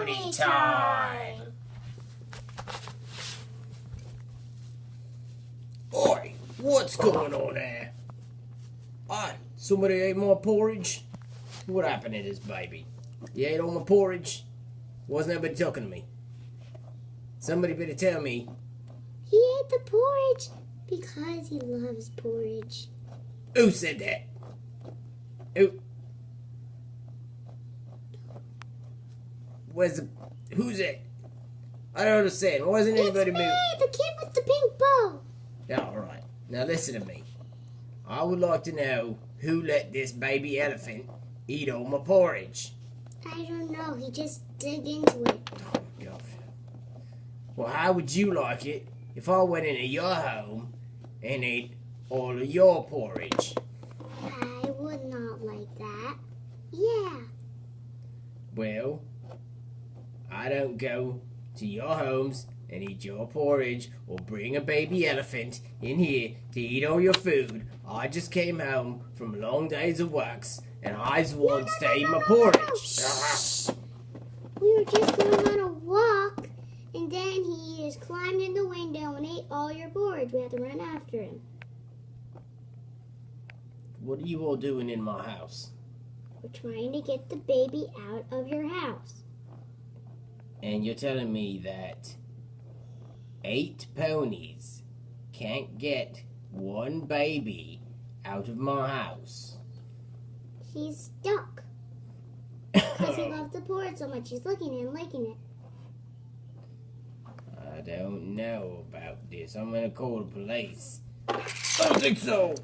pony time! Oi, what's going on there? Aye, somebody ate my porridge? What happened to this baby? You ate all my porridge? Wasn't nobody talking to me? Somebody better tell me. He ate the porridge because he loves porridge. Who said that? Who? Who's it? I don't understand. Why isn't anybody It's me, the kid with the pink bow. Alright, now listen to me. I would like to know who let this baby elephant eat all my porridge. I don't know, he just dug into it. Oh, gosh. Well, how would you like it if I went into your home and ate all of your porridge? I would not like that. Yeah. Well, I don't go to your homes and eat your porridge or bring a baby elephant in here to eat all your food. I just came home from long days of works and I want to eat my porridge. We were just going on a walk and then he just climbed in the window and ate all your porridge. We had to run after him. What are you all doing in my house? We're trying to get the baby out of your house. And you're telling me that 8 ponies can't get one baby out of my house? He's stuck. Because he loves the porridge so much. He's looking at it and liking it. I don't know about this. I'm gonna call the police. I don't think so.